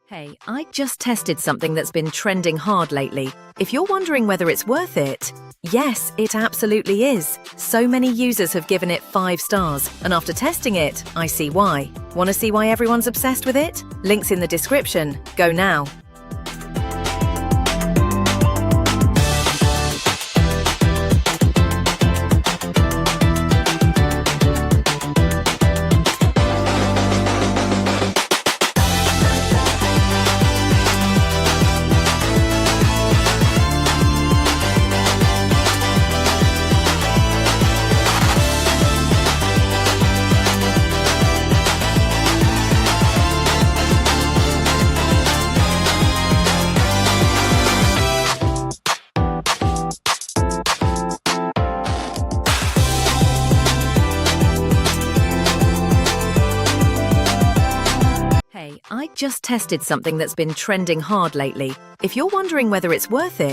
Hey, I just tested something that's been trending hard lately. If you're wondering whether it's worth it, yes, it absolutely is. So many users have given it 5 stars, and after testing it, I see why. Want to see why everyone's obsessed with it? Links in the description. Go now. Hey, I just tested something that's been trending hard lately. If you're wondering whether it's worth it,